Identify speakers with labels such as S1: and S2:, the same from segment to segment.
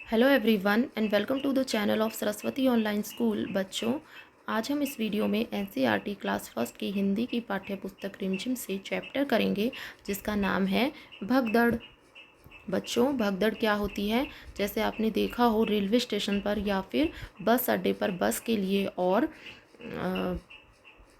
S1: Hello everyone and welcome to the channel of Saraswati online school. बच्चों, आज हम इस वीडियो में एनसीईआरटी क्लास फर्स्ट की हिंदी की पाठ्य पुस्तक रिमझिम से चैप्टर करेंगे जिसका नाम है भगदड़। बच्चों, भगदड़ क्या होती है? जैसे आपने देखा हो रेलवे स्टेशन पर या फिर बस अड्डे पर बस के लिए और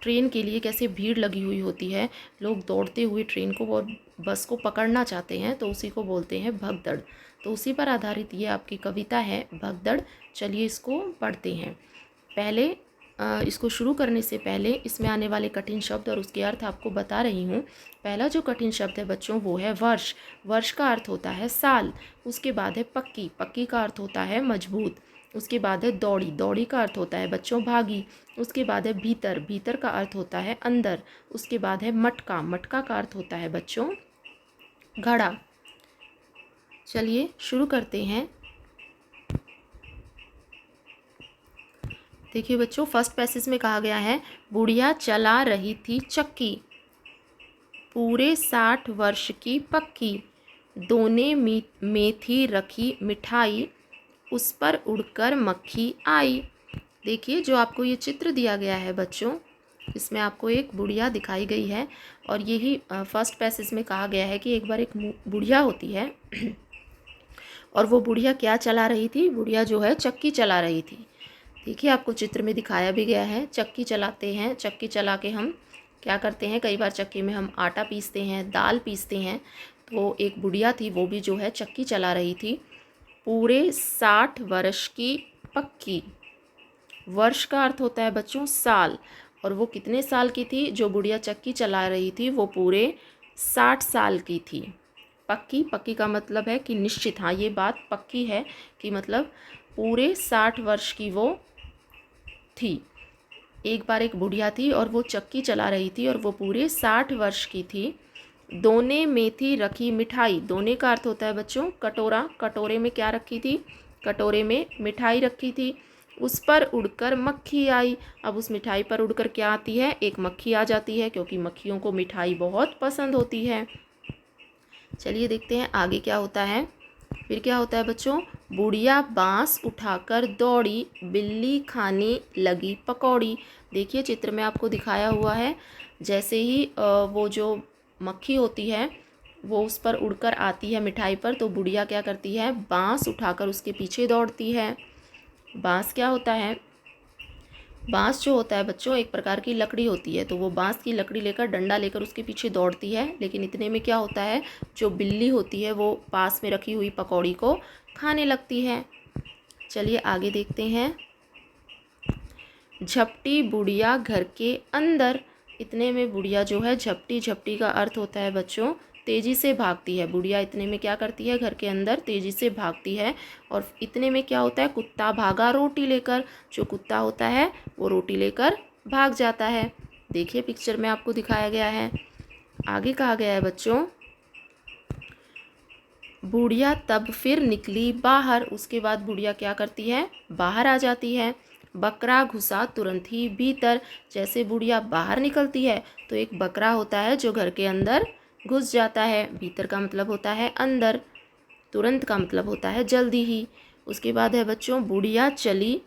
S1: ट्रेन के लिए कैसे भीड़ लगी हुई होती है। लोग दौड़ते हुए ट्रेन को और बस को पकड़ना चाहते हैं, तो उसी को बोलते हैं भगदड़। तो उसी पर आधारित ये आपकी कविता है भगदड़। चलिए इसको पढ़ते हैं। पहले इसको शुरू करने से पहले इसमें आने वाले कठिन शब्द और उसके अर्थ आपको बता रही हूँ। पहला जो कठिन शब्द है बच्चों वो है वर्ष। वर्ष का अर्थ होता है साल। उसके बाद है पक्की। पक्की का अर्थ होता है मजबूत। उसके बाद है दौड़ी। दौड़ी का अर्थ होता है बच्चों भागी। उसके बाद है भीतर। भीतर का अर्थ होता है अंदर। उसके बाद है मटका। मटका का अर्थ होता है बच्चों घड़ा। चलिए शुरू करते हैं। देखिए बच्चों, फर्स्ट पैसेज में कहा गया है बुढ़िया चला रही थी चक्की, पूरे 60 वर्ष की पक्की, दोने में थी रखी मिठाई, उस पर उड़कर मक्खी आई। देखिए जो आपको ये चित्र दिया गया है बच्चों, इसमें आपको एक बुढ़िया दिखाई गई है और यही फर्स्ट पैसेज में कहा गया है कि एक बार एक बुढ़िया होती है और वो बुढ़िया क्या चला रही थी? बुढ़िया जो है चक्की चला रही थी। देखिए आपको चित्र में दिखाया भी गया है, चक्की चलाते हैं। चक्की चला के हम क्या करते हैं? कई बार चक्की में हम आटा पीसते हैं, दाल पीसते हैं। तो एक बुढ़िया थी, वो भी जो है चक्की चला रही थी, पूरे 60 वर्ष की पक्की। वर्ष का अर्थ होता है बच्चों साल, और वो कितने साल की थी? जो बुढ़िया चक्की चला रही थी वो पूरे 60 साल की थी। पक्की, पक्की का मतलब है कि निश्चित। हाँ, ये बात पक्की है कि मतलब पूरे 60 वर्ष की वो थी। एक बार एक बुढ़िया थी और वो चक्की चला रही थी और वो पूरे 60 वर्ष की थी। दोने में थी रखी मिठाई। दोने का अर्थ होता है बच्चों कटोरा। कटोरे में क्या रखी थी? कटोरे में मिठाई रखी थी। उस पर उड़कर मक्खी आई। अब उस मिठाई पर उड़कर क्या आती है? एक मक्खी आ जाती है, क्योंकि मक्खियों को मिठाई बहुत पसंद होती है। चलिए देखते हैं आगे क्या होता है। फिर क्या होता है बच्चों? बुढ़िया बांस उठाकर दौड़ी, बिल्ली खाने लगी पकौड़ी। देखिए चित्र में आपको दिखाया हुआ है, जैसे ही वो जो मक्खी होती है वो उस पर उड़कर आती है मिठाई पर, तो बुढ़िया क्या करती है? बांस उठाकर उसके पीछे दौड़ती है। बांस क्या होता है? बांस जो होता है बच्चों एक प्रकार की लकड़ी होती है, तो वो बांस की लकड़ी लेकर, डंडा लेकर उसके पीछे दौड़ती है। लेकिन इतने में क्या होता है? जो बिल्ली होती है वो पास में रखी हुई पकौड़ी को खाने लगती है। चलिए आगे देखते हैं। झपटी बुढ़िया घर के अंदर। इतने में बुढ़िया जो है झपटी। झपटी का अर्थ होता है बच्चों तेज़ी से भागती है। बुढ़िया इतने में क्या करती है? घर के अंदर तेज़ी से भागती है। और इतने में क्या होता है? कुत्ता भागा रोटी लेकर। जो कुत्ता होता है वो रोटी लेकर भाग जाता है। देखिए पिक्चर में आपको दिखाया गया है। आगे कहा गया है बच्चों, बुढ़िया तब फिर निकली बाहर। उसके बाद बुढ़िया क्या करती है? बाहर आ जाती है। बकरा घुसा तुरंत ही भीतर। जैसे बुढ़िया बाहर निकलती है तो एक बकरा होता है जो घर के अंदर घुस जाता है। भीतर का मतलब होता है अंदर, तुरंत का मतलब होता है जल्दी ही। उसके बाद है बच्चों, बुढ़िया चली,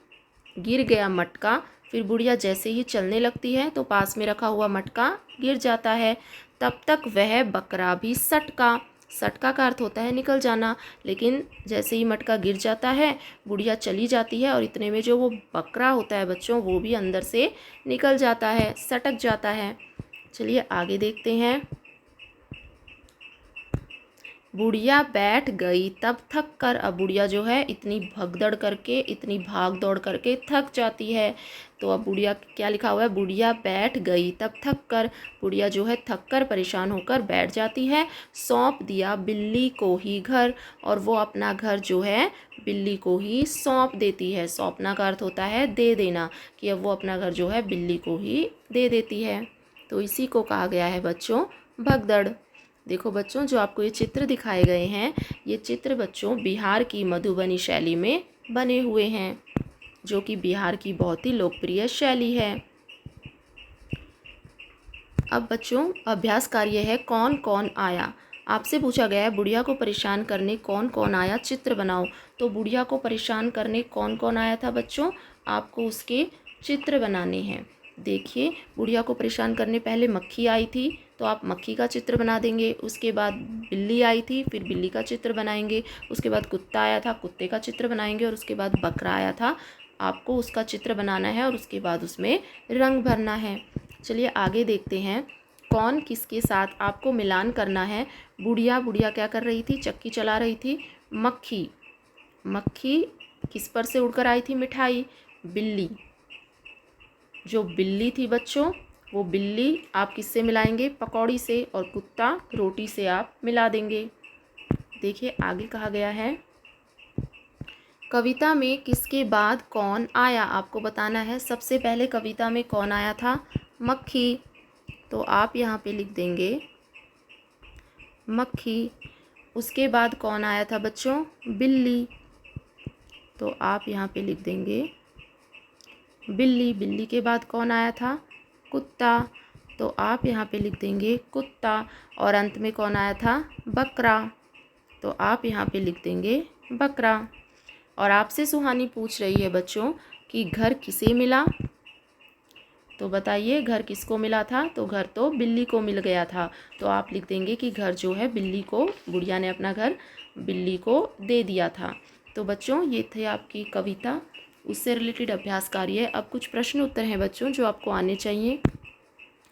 S1: गिर गया मटका। फिर बुढ़िया जैसे ही चलने लगती है तो पास में रखा हुआ मटका गिर जाता है। तब तक वह बकरा भी सटका। सटका का अर्थ होता है निकल जाना। लेकिन जैसे ही मटका गिर जाता है बुढ़िया चली जाती है और इतने में जो वो बकरा होता है बच्चों वो भी अंदर से निकल जाता है, सटक जाता है। चलिए आगे देखते हैं। बुढ़िया बैठ गई तब थक कर। अब बुढ़िया जो है इतनी भगदड़ करके, इतनी भाग दौड़ करके थक जाती है। तो अब बुढ़िया क्या लिखा हुआ है? बुढ़िया बैठ गई तब थक कर। बुढ़िया जो है थक कर, परेशान होकर बैठ जाती है। सौंप दिया बिल्ली को ही घर। और वो अपना घर जो है बिल्ली को ही सौंप देती है। सौंपना का अर्थ होता है दे देना, कि अब वो अपना घर जो है बिल्ली को ही दे देती है। तो इसी को कहा गया है बच्चों भगदड़। देखो बच्चों, जो आपको ये चित्र दिखाए गए हैं, ये चित्र बच्चों बिहार की मधुबनी शैली में बने हुए हैं, जो कि बिहार की बहुत ही लोकप्रिय शैली है। अब बच्चों अभ्यास कार्य है कौन कौन आया। आपसे पूछा गया है बुढ़िया को परेशान करने कौन कौन आया, चित्र बनाओ। तो बुढ़िया को परेशान करने कौन कौन आया था बच्चों, आपको उसके चित्र बनाने हैं। देखिए, बुढ़िया को परेशान करने पहले मक्खी आई थी, तो आप मक्खी का चित्र बना देंगे। उसके बाद बिल्ली आई थी, फिर बिल्ली का चित्र बनाएंगे। उसके बाद कुत्ता आया था, कुत्ते का चित्र बनाएंगे। और उसके बाद बकरा आया था, आपको उसका चित्र बनाना है और उसके बाद उसमें रंग भरना है। चलिए आगे देखते हैं कौन किसके साथ आपको मिलान करना है। बुढ़िया क्या कर रही थी, चक्की चला रही थी। मक्खी किस पर से उड़कर आई थी, मिठाई। बिल्ली, जो बिल्ली थी बच्चों, वो बिल्ली आप किससे मिलाएंगे, पकौड़ी से। और कुत्ता रोटी से आप मिला देंगे। देखिए आगे कहा गया है कविता में किसके बाद कौन आया, आपको बताना है। सबसे पहले कविता में कौन आया था, मक्खी। तो आप यहाँ पे लिख देंगे मक्खी। उसके बाद कौन आया था बच्चों, बिल्ली। तो आप यहाँ पे लिख देंगे बिल्ली। बिल्ली के बाद कौन आया था, कुत्ता। तो आप यहाँ पे लिख देंगे कुत्ता। और अंत में कौन आया था, बकरा। तो आप यहाँ पे लिख देंगे बकरा। और आपसे सुहानी पूछ रही है बच्चों कि घर किसे मिला। तो बताइए घर किसको मिला था, तो घर तो बिल्ली को मिल गया था। तो आप लिख देंगे कि घर जो है बिल्ली को, बुढ़िया ने अपना घर बिल्ली को दे दिया था। तो बच्चों ये थे आपकी कविता, उससे रिलेटेड अभ्यास कार्य। अब कुछ प्रश्न उत्तर हैं बच्चों जो आपको आने चाहिए।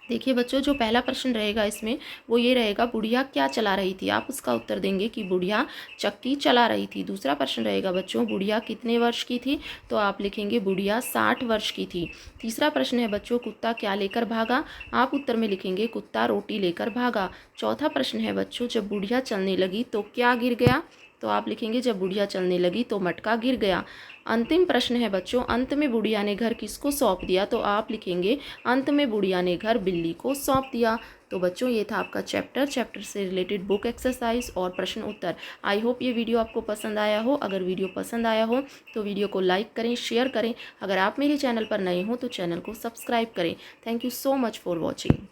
S1: देखिए बच्चों, जो पहला प्रश्न रहेगा इसमें वो ये रहेगा बुढ़िया क्या चला रही थी। आप उसका उत्तर देंगे कि बुढ़िया चक्की चला रही थी। दूसरा प्रश्न रहेगा बच्चों बुढ़िया कितने वर्ष की थी, तो आप लिखेंगे बुढ़िया 60 वर्ष की थी। तीसरा प्रश्न है बच्चों कुत्ता क्या लेकर भागा, आप उत्तर में लिखेंगे कुत्ता रोटी लेकर भागा। चौथा प्रश्न है बच्चों जब बुढ़िया चलने लगी तो क्या गिर गया, तो आप लिखेंगे जब बुढ़िया चलने लगी तो मटका गिर गया। अंतिम प्रश्न है बच्चों अंत में बुढ़िया ने घर किसको सौंप दिया, तो आप लिखेंगे अंत में बुढ़िया ने घर बिल्ली को सौंप दिया। तो बच्चों ये था आपका चैप्टर से रिलेटेड बुक एक्सरसाइज और प्रश्न उत्तर। आई होप ये वीडियो आपको पसंद आया हो। अगर वीडियो पसंद आया हो तो वीडियो को लाइक करें, शेयर करें। अगर आप मेरे चैनल पर नए हो तो चैनल को सब्सक्राइब करें। Thank you so much for watching.